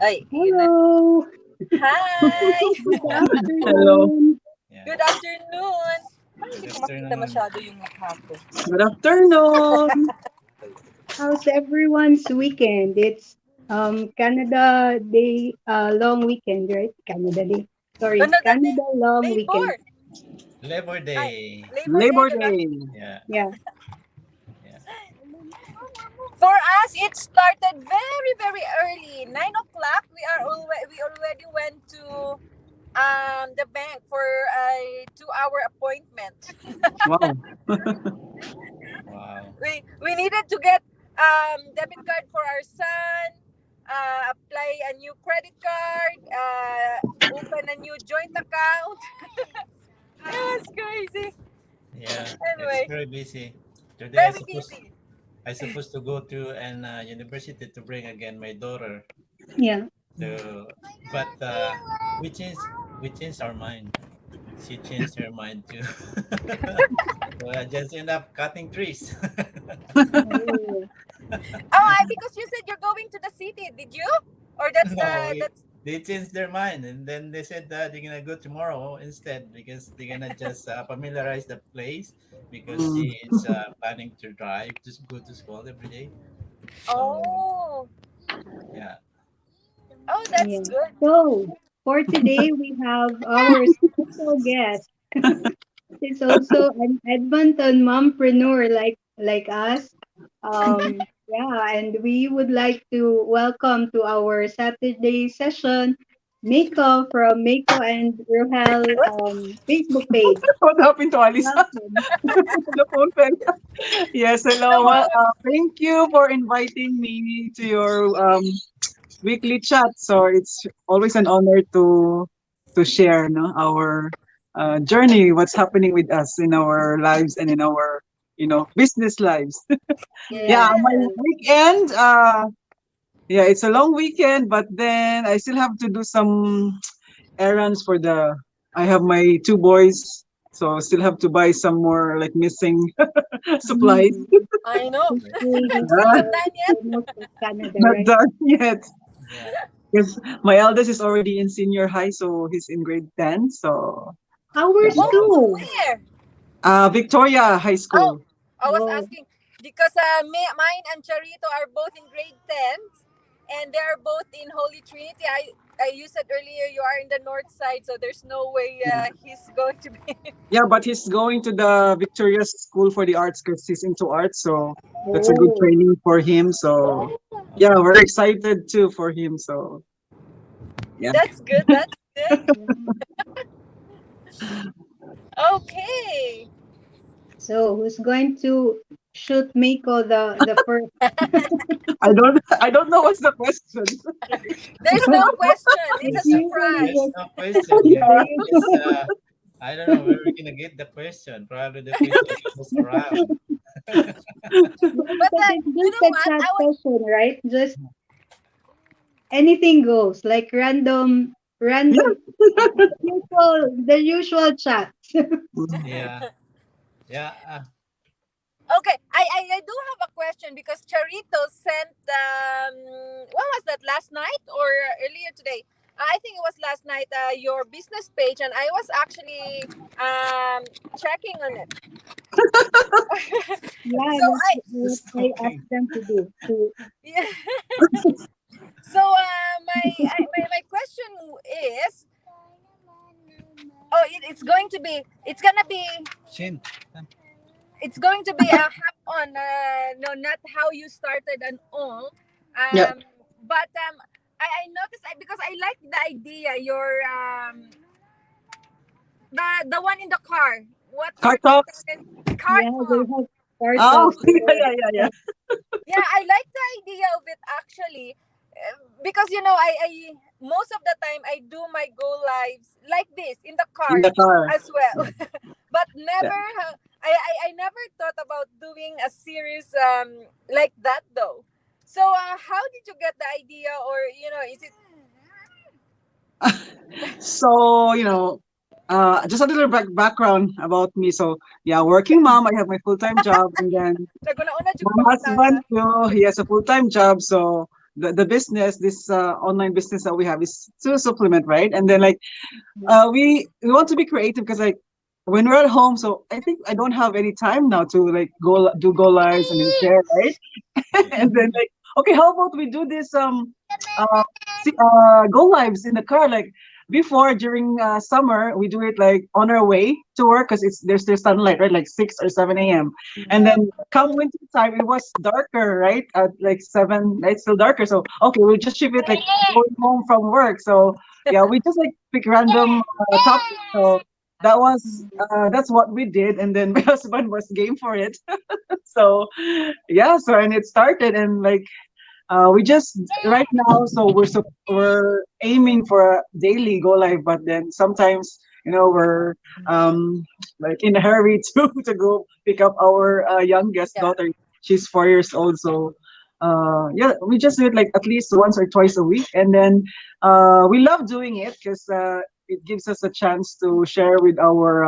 Ay, yun na. Hello. Hi! Good Hello. afternoon. Yeah. Good afternoon! Parang hindi Good ko makita afternoon. masyado yung mukha ko. Good afternoon. How's everyone's weekend? It's Canada Day long weekend, right? Canada Day. Sorry, Canada Day, Canada long weekend. Labor! Labor Ay, Day. Labor Day, Labor diba? Day. Yeah. Yeah. Yeah. For us, it started very, very early. 9 o'clock, we already went to the bank for a 2-hour appointment. Wow. Wow. We needed to get debit card for our son, apply a new credit card, open a new joint account. It was crazy. Yeah. It's Anyway, very busy. Today very busy. I supposed to go to an university to bring again my daughter Yeah. to, but we changed our mind. She changed her mind too. So I just end up cutting trees. Oh. Oh, because you said you're going to the city, did you? Or that's No, that's they changed their mind, and then they said that they're gonna go tomorrow instead because they're gonna just familiarize the place because she is planning to drive to go to school every day. So oh yeah, oh that's Yeah. good. So for today we have our special guest. It's also an Edmonton mompreneur like us. Yeah, and we would like to welcome to our Saturday session Maeco from Maeco and Rohel What? Facebook page. what happened to Alisa? Welcome. The phone fell. Yes, hello. Hello. Thank you for inviting me to your weekly chat. So it's always an honor to share, no, our journey, what's happening with us in our lives and in our business lives. Yeah, Yeah. my Yeah. weekend. Yeah, it's a long weekend, but then I still have to do some errands for the. I have my two boys, so still have to buy some more like missing supplies. Mm. I know. It's really Still not difficult done yet. for most of Canada, Not right? done yet. Yeah. Because my eldest is already in senior high, so he's in grade 10. So, yeah. Ours Oh, too. where? Victoria High Oh, School. I was Oh, asking because mine and Charito are both in grade 10 and they are both in Holy Trinity. You said earlier you are in the north side, so there's no way Yeah. he's going to be. Yeah, but he's going to the Victoria School for the Arts because he's into art. So that's a good oh, training for him. So, Oh, yeah, we're excited too for him. So, yeah. that's good. That's good. yeah. Okay. So who's going to shoot Miko the first? I don't know what's the question. There's no question. It's It's a usually There's surprise. just no question here. the I usual. guess I don't know where we're gonna get the question. Probably the question goes around. No, But because it's you just know a what? chat I was session, right? Just anything goes, like Yeah. random, the usual chat. Yeah. Yeah. okay. I do have a question because Charito sent what was that, last night or earlier today? I think it was last night. Your business page, and I was actually checking on it. Yeah, So that's I what Just I asked talking. them to do. To yeah. So my question is, it's going to be, Shin. a hap on no, not how you started and all, Yeah. but I noticed, because I like the idea, your the one in the car, what Car car talks. car yeah, they talk. have car Oh, talks yeah, there. yeah, yeah, yeah. Yeah, I like the idea of it actually. Because I most of the time I do my go lives like this in the In car the car. as well. Yeah. But Yeah. never I never thought about doing a series like that though. So how did you get the idea, or is it So, just a little background about me. So, yeah, working mom. I have my full time job, and then naguna-una jud my pangutana? husband too. He has a full time job. So, the business, this online business that we have is to supplement, right? And then like Mhm. we want to be creative because like when we're at home, so I think I don't have any time now to like go lives and then share, right? Yeah. And then Mhm. like, okay, how about we do this uh go lives in the car like before during summer we do it like on our way to work because it's there's still sunlight, right, like 6 or 7 a.m. And then come winter time it was darker, right, at like 7 it's still darker, so okay we'll just shift it like going home from work. So yeah, we just like pick random topics. So that was that's what we did, and then my husband was game for it. So yeah, so and it started and like we just right now, so we're aiming for a daily go live, but then sometimes we're um like in a hurry to go pick up our youngest Yeah. daughter. She's 4 years old, so yeah, we just do it like at least once or twice a week, and then we love doing it because it gives us a chance to share with our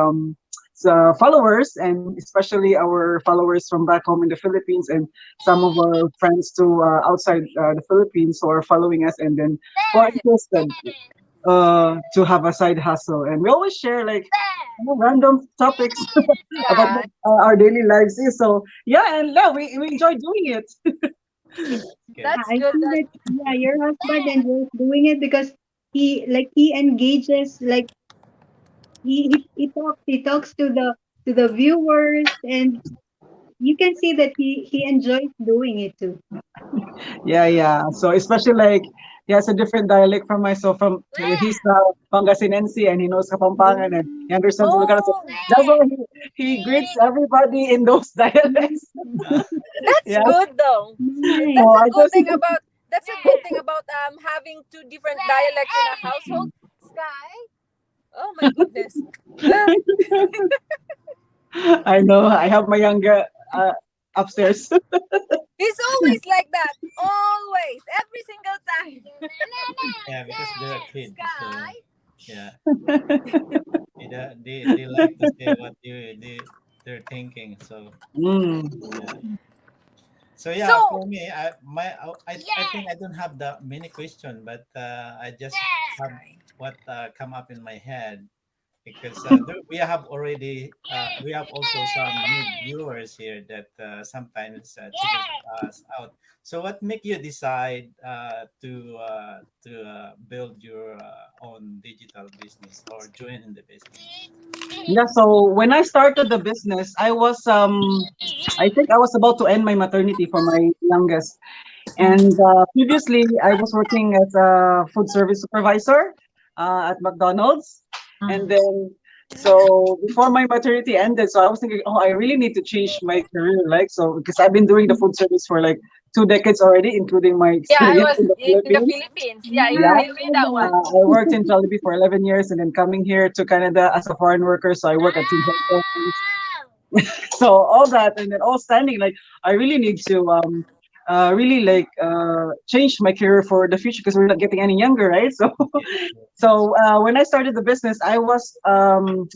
followers, and especially our followers from back home in the Philippines, and some of our friends too outside the Philippines who are following us and then who are interested to have a side hustle. And we always share like random topics about Yeah. what our daily lives is. So yeah, and yeah, we enjoy doing it. Good. That's I good. think that yeah, your husband enjoys doing it because he engages like he talks to the viewers, and you can see that he enjoys doing it too. Yeah, yeah. So especially like he has a different dialect from myself. From he's Pangasinense and he knows Kapampangan and he understands Ilocano. So Oh, that's why he greets everybody in those dialects. Uh, that's Yeah. good though. So That's Nice. a I good just thing about having two different dialects in a household. Sky. Oh my goodness. I know I have my younger upstairs. He's always like that. Always. Every single time. yeah, because they're a kid, so Sky. yeah, they like to say what they're thinking. So Mm. yeah. So yeah, So, for me, I think I don't have that many question, but I just have Sky. what come up in my head because we have also some new viewers here that sometimes check us out. So what make you decide to build your own digital business or join in the business? Yeah. So when I started the business, I was I think I was about to end my maternity for my youngest. And previously, I was working as a food service supervisor at McDonald's. And then, so before my maternity ended, so I was thinking, oh, I really need to change my career, like so, because I've been doing the food service for like 2 decades already, including my Yeah, I experience was in the in the Philippines. Philippines. Yeah, you Yeah, Yeah, I told me saw that that. one. I worked in Jollibee for 11 years, and then coming here to Canada as a foreign worker. So I work at Tim Hortons, so all that and then all standing like I really need to really like change my career for the future because we're not getting any younger, right? So Yeah, that's so when I started the business I was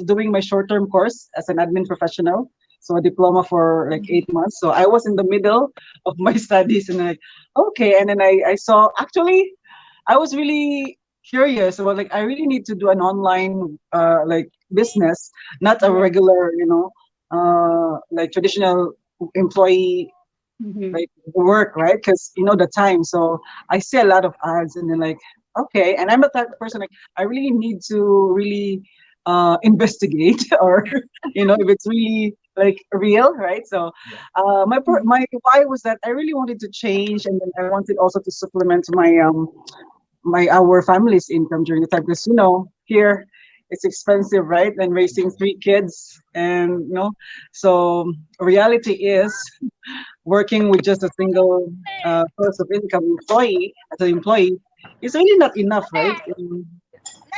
doing my short-term course as an admin professional, so a diploma for like 8 months. So I was in the middle of my studies and like okay, and then I saw actually I was really curious about like I really need to do an online like business, not a Yeah. regular, like traditional employee Mhm. like work, right? Because the time. So I see a lot of ads and then like okay, and I'm the type of person like I really need to really investigate or if it's really like real, right? So yeah. Mhm. my why was that I really wanted to change, and then I wanted also to supplement my our family's income during the time because here it's expensive, right, and raising 3 kids, and so reality is working with just a single source of income employee as an employee is really not enough, right?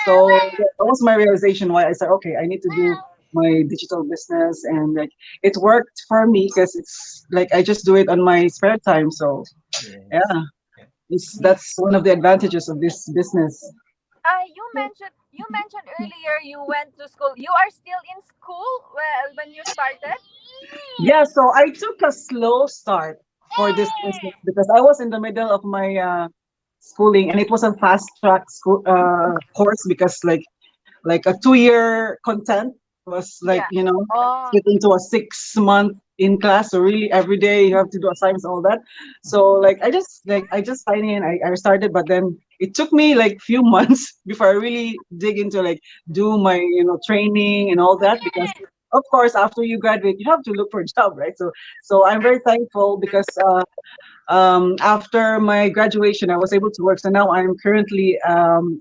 So that was my realization why I said okay, I need to do my digital business, and like it worked for me because it's like I just do it on my spare time. So Yes. yeah, Yeah. that's one of the advantages of this business. You mentioned earlier you went to school. You are still in school well when you started? Yeah, so I took a slow start for this business because I was in the middle of my schooling, and it was a fast track school course because like a 2 year content was like, Yeah. Oh. split into a 6 month in class. So really every day you have to do assignments, all that. So I just signed in, I started, but then it took me like few months before I really dig into like do my training and all that, because of course after you graduate you have to look for a job, right? So I'm very thankful because after my graduation, I was able to work. So now I'm currently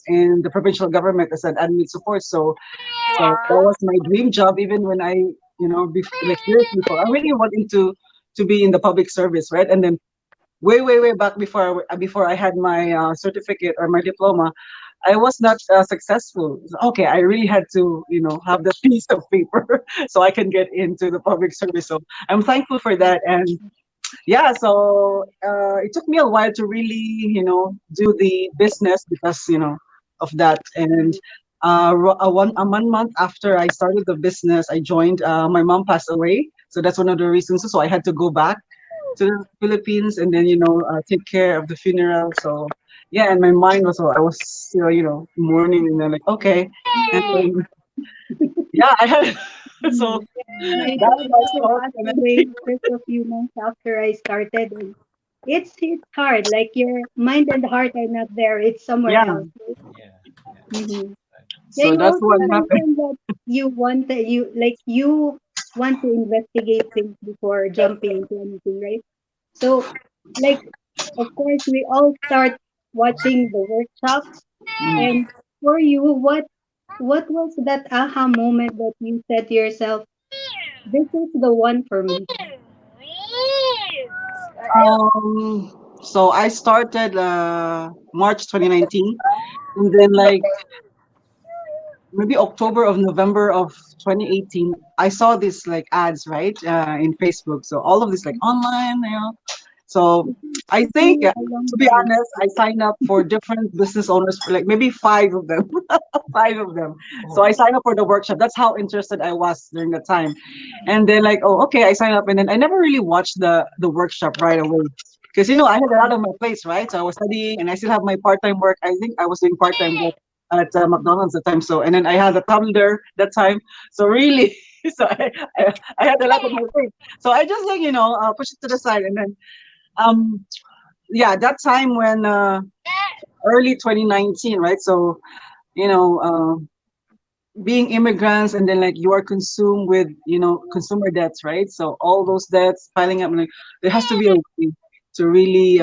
in the provincial government as an admin support. So that was Wow. my dream job, even when like years before, I really wanted to be in the public service, right? And then way back before I had my certificate or my diploma, I was not successful. Okay, I really had to, have the piece of paper so I can get into the public service. So I'm thankful for that, and yeah, so it took me a while to really do the business because of that. And a one month after I started the business, I joined, my mom passed away, so that's one of the reasons. So I had to go back to the Philippines and then take care of the funeral. So yeah, and my mind was, I was still mourning, and then like, okay. And then yeah, I had so Mhm. My that's dad my also story. passed And then, away just a few months after I started. And it's hard. Like your mind and heart are not there. It's somewhere yeah, else. Yeah. Yeah. Mm-hmm. Right. Yeah, so you that's also what happened. mentioned that you want to investigate things before jumping into anything, right? So, like, of course, we all start watching the workshops. Mm. And for you, what was that aha moment that you said to yourself, "This is the one for me"? So I started March 2019, and then like maybe October of November of 2018, I saw this like ads, right, in Facebook. So all of this like online. So I Took think, you a long to be time. honest, I signed up for different business owners for like maybe five of them, five of them. So I Oh. signed up for the workshop. That's how interested I was during the time. And then like, oh, okay, I signed up, and then I never really watched the workshop right away. Because I had a lot on my place, right? So I was studying, and I still have my part-time work. I think I was doing part-time work at McDonald's at the time. So, and then I had a toddler that time. So really, so I had a lot on my plate. So I just like push it to the side, and then um yeah, that time when early 2019, right? So you know. Being immigrants, and then like you are consumed with consumer debts, right? So all those debts piling up, like there has to be a way to really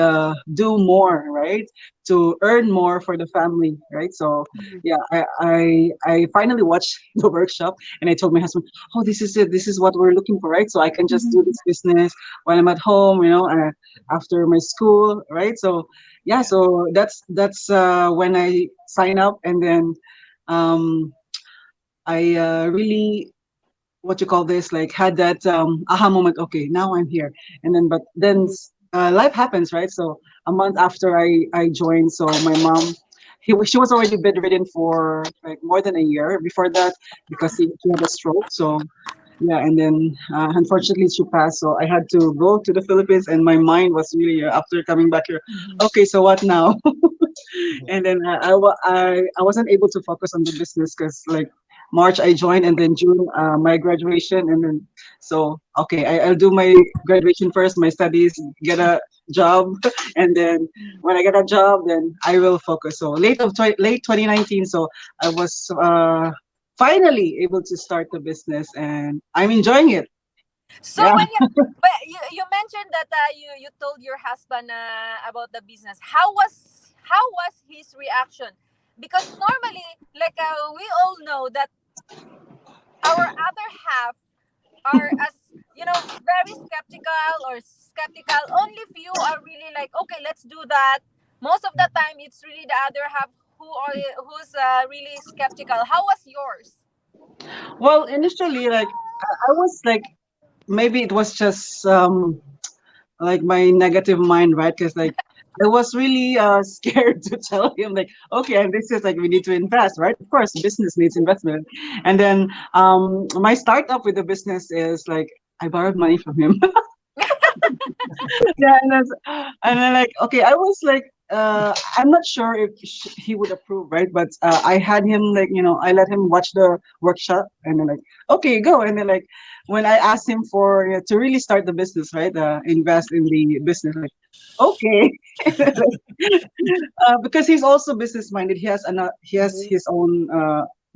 do more, right? To earn more for the family, right? So yeah, I finally watched the workshop, and I told my husband, oh, this is it, this is what we're looking for, right? So I can just do Mhm. this business while I'm at home, after my school, right? So yeah, Yeah. so that's when I sign up, and then um I really, what you call this, like had that aha moment. Okay, now I'm here. And then, but then life happens, right? So a month after I joined, so my mom, she was already bedridden for like more than a year before that because she had a stroke. So yeah, and then unfortunately she passed. So I had to go to the Philippines, and my mind was really after coming back here. Okay, so what now? Yeah. And then I wasn't able to focus on the business because like March I joined, and then June my graduation, and then so okay, I'll do my graduation first, my studies, get a job, and then when I get a job, then I will focus. So late 2019, so I was finally able to start the business, and I'm enjoying it. So Yeah. when you mentioned that you told your husband about the business, how was his reaction? Because normally, like we all know that our other half are, as very skeptical. Only few are really like, okay, let's do that. Most of the time, it's really the other half who's really skeptical. How was yours? Well, initially, like I was like, maybe it was just like my negative mind, right? Because like I was really scared to tell him like, okay, and this is like we need to invest, right? Of course, business needs investment. And then my startup with the business is like I borrowed money from him. Yeah, and then like okay, I was like I'm not sure if he would approve, right? But I had him like I let him watch the workshop, and then like okay, go, and then like when I asked him for to really start the business, right? Invest in the business, like okay. Because he's also business minded. He has Mhm. his own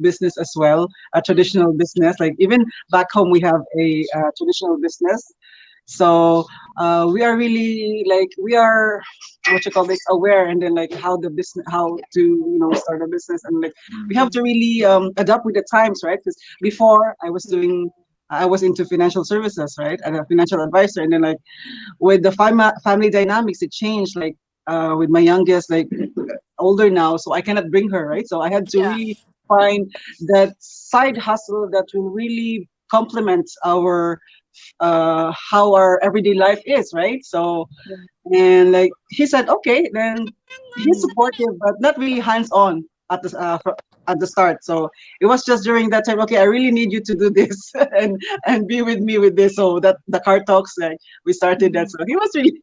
business as well, a Mm. traditional business. Like even back home, we have a traditional business. So we are really like we are what you call this aware, and then like how Yeah. to start a business, and like we have Mm. to really adapt with the times, right? Because before I was into financial services, right, and a financial advisor, and then like with the family dynamics, it changed. Like with my youngest, like older now, so I cannot bring her, right? So I had to Yeah. really find that side hustle that will really complement our how our everyday life is, right? So and like he said, okay, then he's Mhm. supportive, but not really hands on at the start. So it was just during that time. Okay, I really need you to do this and be with me with this. So that the car talks, like we started that. Mhm. So he was really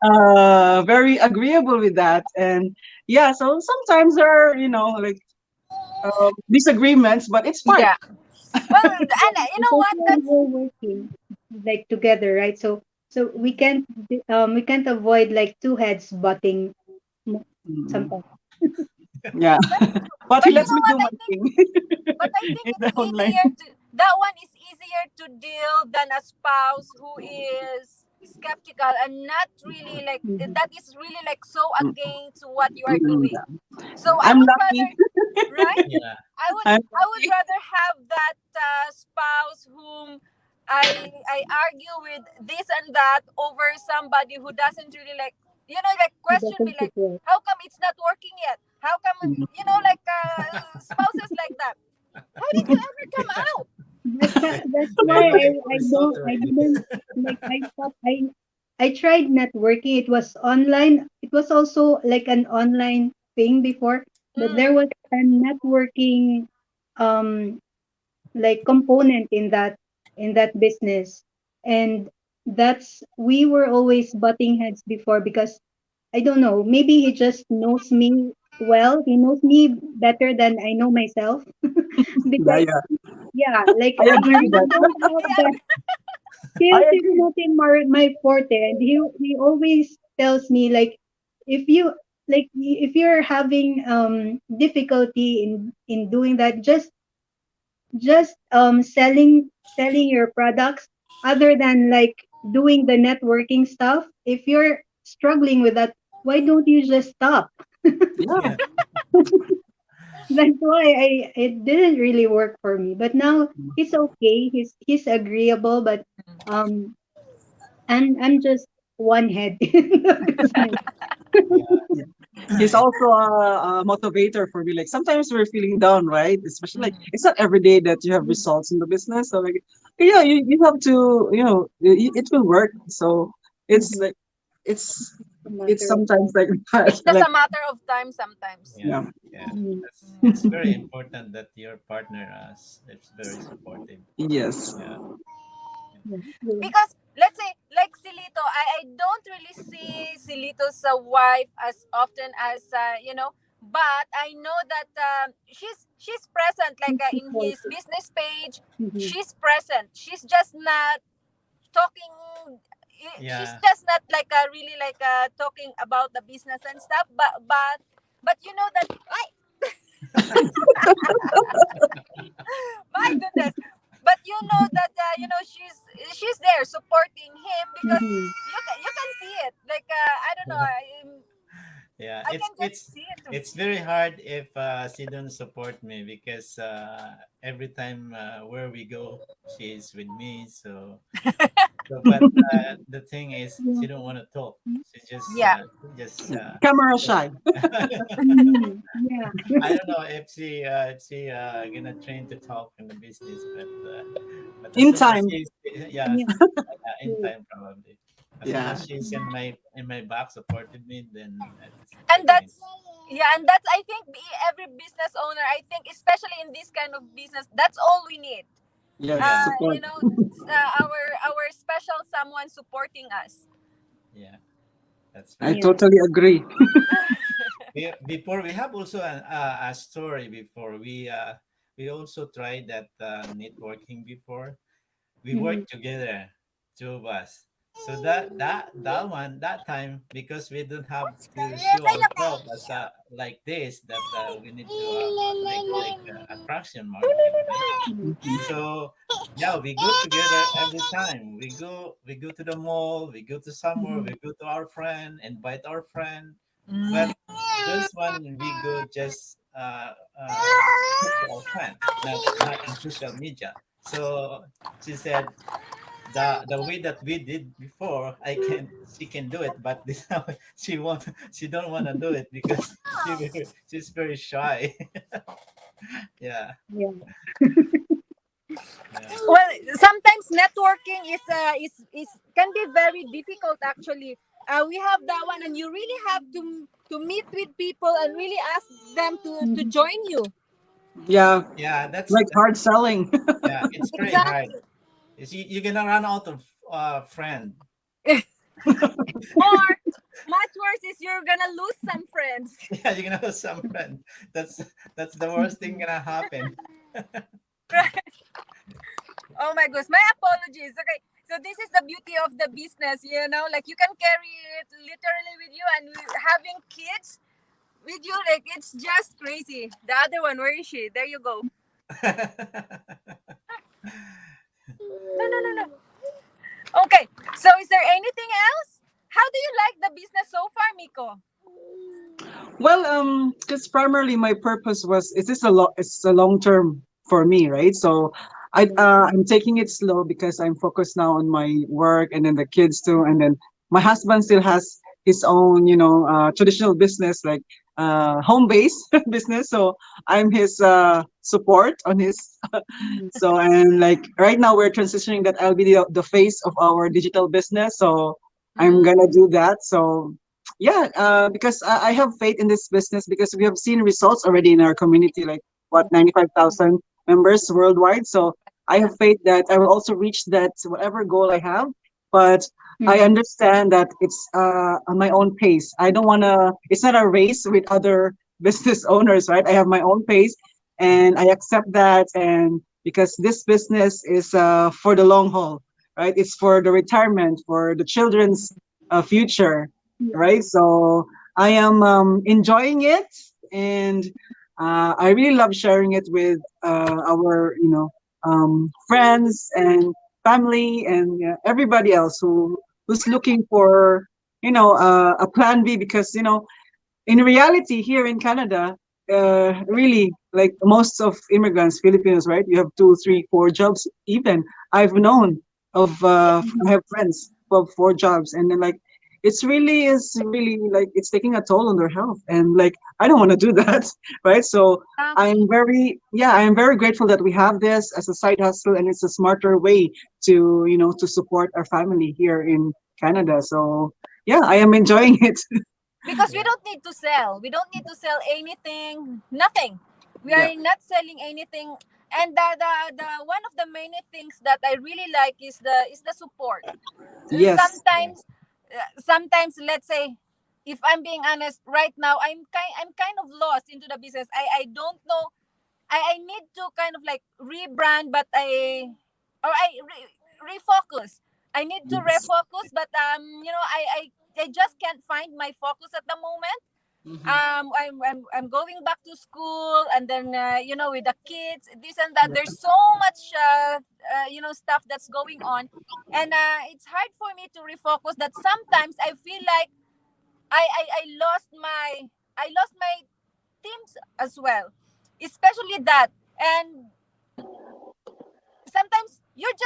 Yeah. very agreeable with that. And yeah, so sometimes there are like disagreements, but it's part. Yeah. Well, and you know what? Especially That's we're working like together, right? So we can't avoid like two heads butting mo- Mm, sometimes. yeah, that's true. but he But you lets know me what? do my I think thing But I think in it's the online. easier to that one is easier to deal than a spouse who is skeptical and not really like Mhm. that is really like so Mm, against what you are mm, doing. yeah. So I I'm would lucky. rather, right? Yeah. I'm I would lucky. rather have that spouse whom I argue with this and that over somebody who doesn't really like like He question me doesn't like support. how come it's not working yet? How come Mm, like spouses like that? How did you ever come out? That's why Maybe the call I is don't I filtering. didn't like I thought I tried networking. It was online. It was also like an online thing before, but there Mm, was a networking um like component in that business. And that's we were always butting heads before because I don't know, maybe he just knows me well. He knows me better than I know myself. yeah, Because yeah. yeah, like I agree I with that. don't have the yeah. I skills is agree. not in my forte. And he always tells me like if you if you're having difficulty in doing that, just selling your products other than like doing the networking stuff. If you're struggling with that, why don't you just stop? Yeah. Yeah. That's why it didn't really work for me. But now he's okay. He's agreeable, but um I'm just one head in the business. Yeah. Yeah. He's also a motivator for me. Like sometimes we're feeling down, right? Especially like Mm. it's not every day that you have results in the business. So like, yeah, you have to, it will work. So it's Mhm. like it's A it's matter of sometimes time. like It's just like a matter of time sometimes. Yeah. yeah, Yeah. Mhm. It's very important that your partner is very supportive. yes, Yeah. Yeah. Yeah. Because let's say like Silito, I don't really see Silito's wife as often as but I know that she's present like He's in his supportive. business page. Mhm. She's present. She's just not talking. She's Yeah. just not like really like talking about the business and stuff. But you know that. Ay, my goodness. But you know that she's there supporting him because Mhm. you can see it like I don't know Yeah. I It's can just it's see it. it's very hard if she don't support me because every time where we go, she's with me. But the thing is, Yeah. she don't want to talk. Yeah. She just camera shy. Mhm. Yeah. I don't know if she gonna train to talk in the business, but as In soon as time, she's yeah, Yeah. in True. time probably. As soon yeah, as she's in my back supported me, then And everything. that's I think every business owner, I think especially in this kind of business, that's all we need. Yes, Yeah, support. our special someone supporting us. yeah, that's I right. Yeah. totally agree. Before we have also a story before we also tried that networking before. We Mhm. worked together, two of us. So that one that time, because we don't have to show ourselves as like this, that we need to like attraction marketing, right? Mhm. Mhm. So yeah, we go together every time. We go to the mall, we go to somewhere, Mhm. we go to our friend, invite our friend. Mm. But this one we go just talk to our friend, not in social media. So she said the way that we did before, I can she can do it, but this time she don't want to do it because she's very shy. Yeah, Yeah. yeah. Well, sometimes networking is can be very difficult actually. We have that one, and you really have to meet with people and really ask them to Mhm. join you. Yeah, Yeah, like hard selling. yeah, it's very hard. Exactly. You see, you're gonna run out of friend. Or much worse is you're gonna lose some friends. Yeah, you're gonna lose some friend. That's the worst thing gonna happen. Oh my goodness, my apologies. Okay, so this is the beauty of the business, like you can carry it literally with you, and having kids with you, like it's just crazy. The other one, where is she? There you go. No, no, no, no. Okay, so is there anything else? How do you like the business so far, Miko? Well, because primarily my purpose was is this it's a long term for me, right? So I'm taking it slow because I'm focused now on my work and then the kids too, and then my husband still has his own, traditional business like home based business. So I'm his support on his. Mhm. So and like right now we're transitioning that I'll be the face of our digital business. So I'm Mm, gonna do that. So yeah, because I have faith in this business because we have seen results already in our community, like what 95,000 members worldwide. So I have faith that I will also reach that whatever goal I have. But I Mhm. understand that it's on my own pace. I don't want to. It's not a race with other business owners, right? I have my own pace, and I accept that. And because this business is for the long haul, right? It's for the retirement, for the children's future, right? Yeah. So I am enjoying it, and I really love sharing it with our, friends and family and everybody else who's looking for, a plan B because in reality here in Canada, really like most of immigrants, Filipinos, right? You have two, three, four jobs. Even I've known of I have friends who have four jobs, and then like it's really is really like it's taking a toll on their health, and like I don't want to do that, right? So exactly. I'm very grateful that we have this as a side hustle, and it's a smarter way to to support our family here in Canada. So yeah, I am enjoying it. Because we Yeah. don't need to sell. We don't need to sell anything. Nothing. We Yeah. are not selling anything. And the one of the many things that I really like is the support. Yes. Yeah. Sometimes let's say, if I'm being honest right now, I'm kind of lost into the business. I don't know. I need to kind of like rebrand, but refocus. I need to Yes. refocus, but I just can't find my focus at the moment. Mhm. I'm going back to school, and then with the kids, this and that. Yeah. There's so much stuff that's going on, and it's hard for me to refocus. That sometimes I feel like I lost my teams as well, especially that. And sometimes you're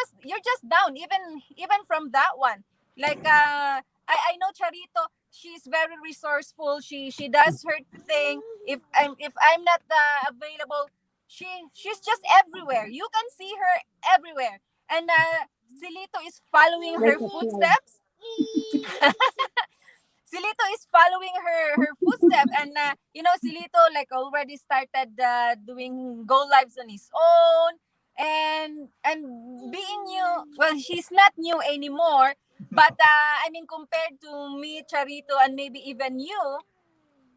just down, even from that one. Like I know Charito, she's very resourceful. She does her thing. If I'm not available, she's just everywhere. You can see her everywhere. And Silito is following Like her a flood. footsteps. Silito is following her footstep, and Silito like already started doing go lives on his own. and being new, well, he's not new anymore, but I mean, compared to me, Charito, and maybe even you,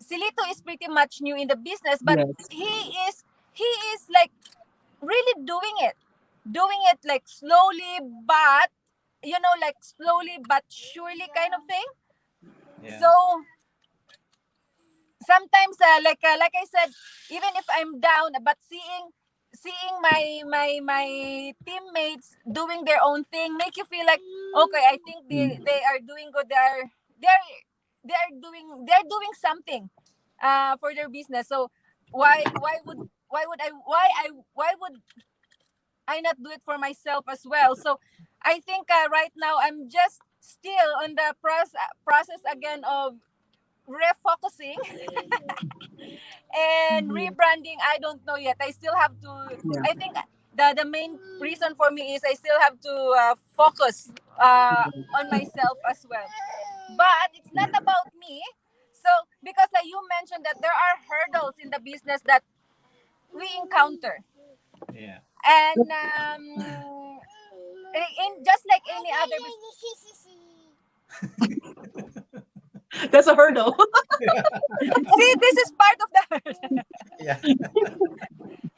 Silito is pretty much new in the business, but Yes. he is like really doing it like slowly, but like slowly but surely kind of thing. Yeah. So sometimes, like I said, even if I'm down, but seeing my teammates doing their own thing make you feel like, okay, I think Mm. they are doing good. They're doing something for their business. So why would I not do it for myself as well? So I think right now I'm just still on the process again of refocusing and Mhm. rebranding. I don't know yet. I still have to. Yeah. I think the main reason for me is I still have to focus on myself as well. But it's not about me. So because you mentioned that there are hurdles in the business that we encounter, Yeah. and in just like any other business. That's a hurdle. See, this is part of the hurdle. Yeah.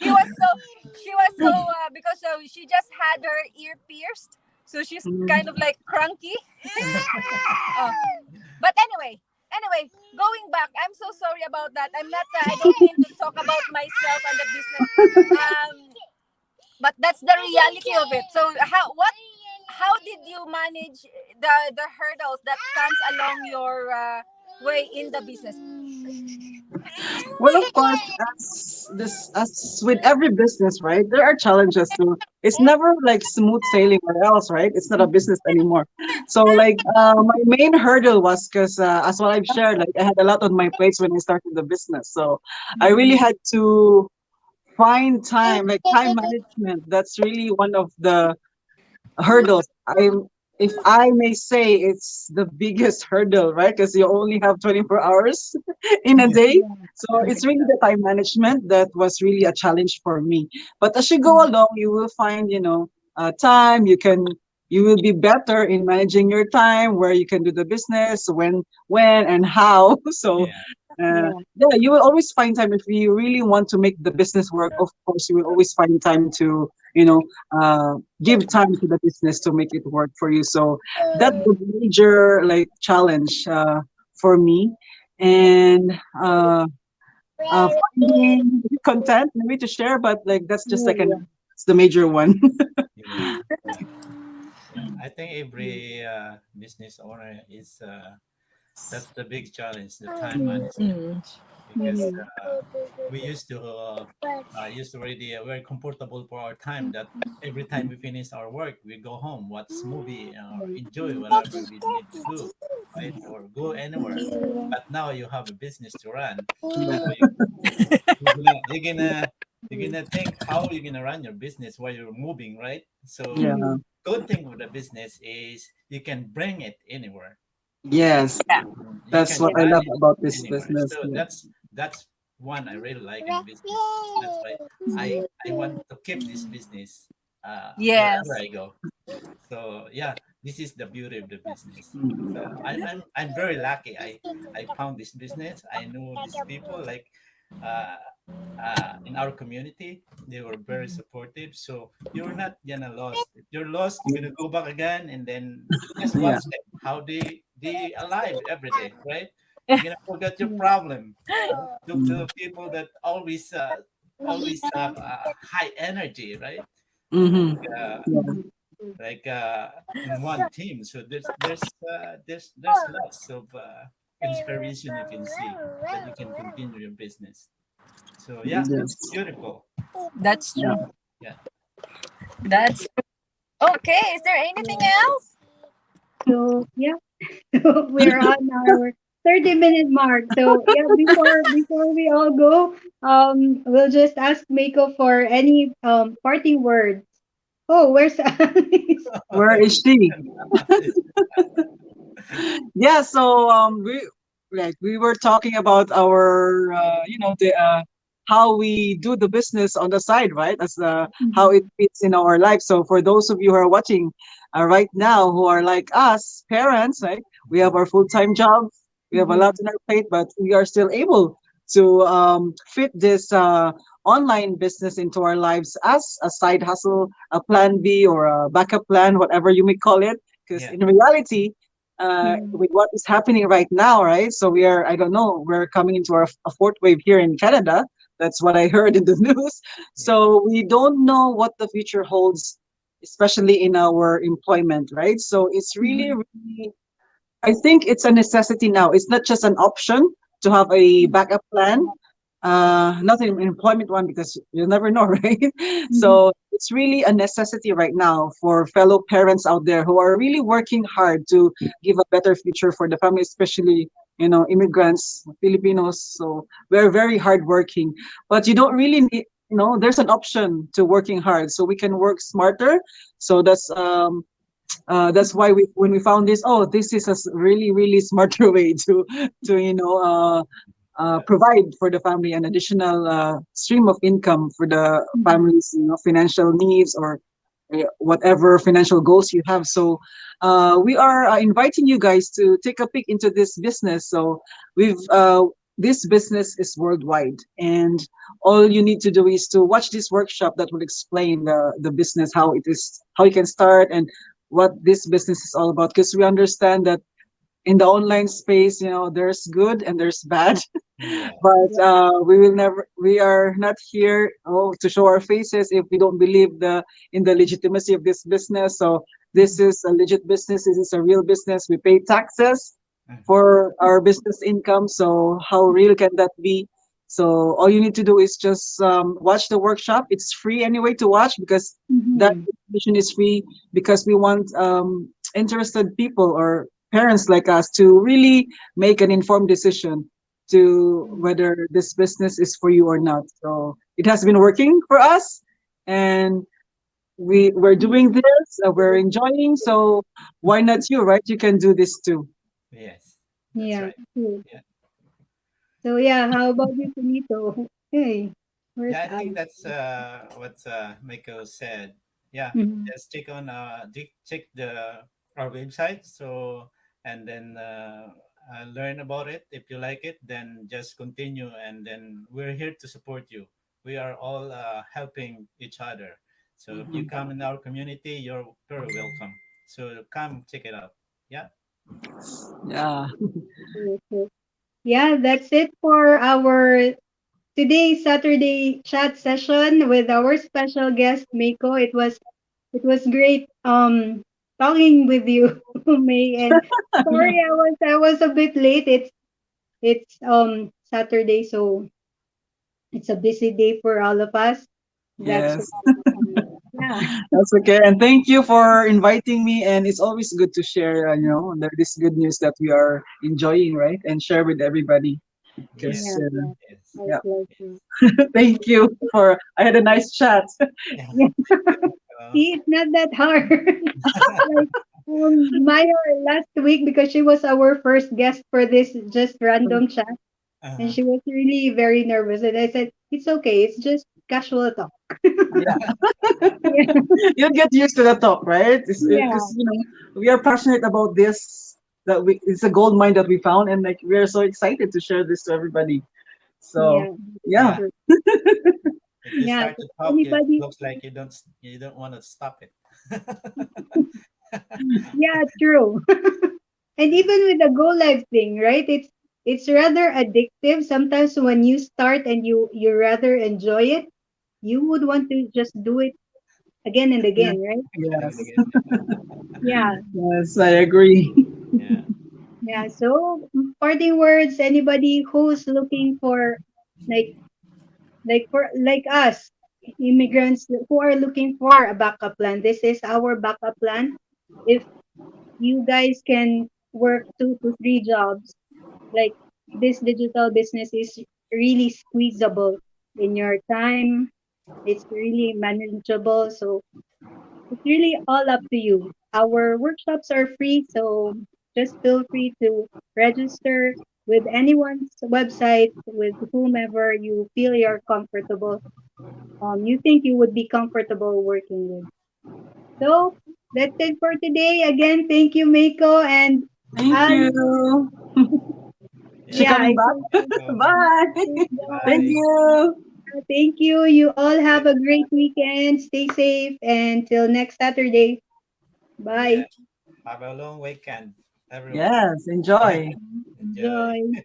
He was so she was so because she just had her ear pierced, so she's Mm. kind of like cranky. Oh. But anyway, going back, I'm so sorry about that. I'm not. I don't mean to talk about myself and the business. But that's the reality of it. So how did you manage the hurdles that comes along your way in the business? Well, of course, as with every business, right? There are challenges too. It's never like smooth sailing or else, right? It's not a business anymore. So, like, my main hurdle was because, as what I've shared, like, I had a lot on my plates when I started the business. So, I really had to find time, like time management. That's really one of the hurdles. If I may say, it's the biggest hurdle, right? Because you only have 24 hours in a day. Yeah. So it's really the time management that was really a challenge for me. But as you go along, you will find, time. You will be better in managing your time, where you can do the business, when, and how. So, Yeah. Yeah. yeah, you will always find time if you really want to make the business work. Of course, you will always find time to, you know, give time to the business to make it work for you. So that's the major like challenge for me, and finding content maybe to share, but like that's just Oh, like yeah. it's the major one. Yeah. Yeah. I think every business owner is that's the big challenge, the time management, Mm. because Mhm. we used to already very comfortable for our time that every time we finish our work we go home, watch movie, or enjoy whatever we need to do, right, or go anywhere. But now you have a business to run, Yeah, so you're gonna think how you're gonna run your business while you're moving, right? So yeah, Mhm. good thing with the business is you can bring it anywhere. So yes, you that's can what Yeah. I run love it about this anywhere. business. So Yeah, that's one I really like in business. That's why I want to keep this business wherever Yes. I go. So yeah, this is the beauty of the business. So mm, I'm very lucky. I found this business. I know these people like uh, in our community. They were very supportive. So you're not gonna lost. If you're lost, you're gonna go back again and then just yeah, watch them how they alive every day, right? You're gonna forget your Yeah. problem. Look to mm, the people that always have high energy, right? mm-hmm. Like uh, Yeah, Mhm. like in one team. So there's lots of inspiration you can see that you can continue your business. So yeah, it's yes, beautiful. That's yeah. true. Yeah. That's okay. Is there anything Yeah. else? So yeah, we're on our 30-minute mark. So yeah, before we all go, we'll just ask Mako for any parting words. Oh, where's Alice? Where is she? Yeah, so we were talking about our the how we do the business on the side, right? As how it Mhm. fits in our life. So for those of you who are watching right now, who are like us, parents, right? We have our full-time job. We have a lot Mhm. on our plate, but we are still able to fit this online business into our lives as a side hustle, a plan B or a backup plan, whatever you may call it. Because Yeah. in reality, Mhm. with what is happening right now, right? So we are, I don't know, we're coming into a fourth wave here in Canada. That's what I heard in the news. Yeah. So we don't know what the future holds, especially in our employment, right? So it's really, Mhm. really, I think it's a necessity now. It's not just an option to have a backup plan, not an employment one because you'll never know, right? Mhm. So it's really a necessity right now for fellow parents out there who are really working hard to give a better future for the family, especially immigrants, Filipinos. So we're very hardworking, but you don't really need. There's an option to working hard, so we can work smarter. So that's why when we found this, oh, this is a really really smarter way to Yeah. provide for the family an additional stream of income for the Mhm. family's financial needs or whatever financial goals you have. So we are inviting you guys to take a peek into this business. So we've this business is worldwide, and all you need to do is to watch this workshop that will explain the business, how it is, how you can start, and what this business is all about. Because we understand that in the online space, there's good and there's bad. Yeah. But Yeah. we are not here to show our faces if we don't believe in the legitimacy of this business. So this Mhm. is a legit business. This is a real business. We pay taxes Mhm. for our business income. So how real can that be? So all you need to do is just watch the workshop. It's free anyway to watch because that Mhm. information is free because we want interested people or parents like us to really make an informed decision to whether this business is for you or not. So it has been working for us, and we're doing this. We're enjoying. So why not you, right? You can do this too. Yes. That's Yeah. right. Cool. Yeah. So yeah, how about you, Benito? Hey, where's Yeah, I think Alex? that's what Miko said. Yeah, Mhm. just check on check the our website. So and then learn about it. If you like it, then just continue, and then we're here to support you. We are all helping each other. So if you Mhm. come in our community, you're very welcome. So come check it out. Yeah. Yeah. Cool, cool. Yeah, that's it for our today's Saturday chat session with our special guest Mako. It was great talking with you, May. And sorry I was a bit late. It's Saturday, so it's a busy day for all of us. That's Yes, yeah. that's okay. And thank you for inviting me. And it's always good to share, this good news that we are enjoying, right? And share with everybody. Because, Yeah, Yes. yeah. Yes. Our yeah, pleasure. thank you for, I had a nice chat. Yeah. Yeah. Thank you. See, it's not that hard. Like Maya last week because she was our first guest for this just random chat, and Uh-huh. she was really very nervous. And I said, "It's okay. It's just casual talk." Yeah, Yeah, you'll get used to the talk, right? yeah, Because, we are passionate about this, it's a gold mine that we found. And like, we are so excited to share this to everybody. So, yeah. yeah. Yeah. True. If you Yeah. start So to talk, it anybody? looks like you don't want to stop it. Yeah, true. And even with the Go Live thing, right? It's rather addictive. Sometimes when you start and you rather enjoy it, you would want to just do it again and Yeah. again, right? Again and Yes. again. Yeah, Yes, I agree. Yeah. yeah. So parting words, anybody who's looking for like like us, immigrants who are looking for a backup plan. This is our backup plan. If you guys can work 2 to 3 jobs, like this digital business is really squeezable in your time. It's really manageable. So it's really all up to you. Our workshops are free, so just feel free to register. with anyone's website, with whomever you feel you're comfortable, you think you would be comfortable working with. So that's it for today. Again, thank you, Mako, and Thank I'll, you. She yeah, Yeah. coming I back? think So, Bye. Thank bye. bye. you. Thank you. You all have a great weekend. Stay safe, and till next Saturday. Yeah. Bye. Have a long weekend, everyone. Yes, enjoy. Enjoy. Enjoy.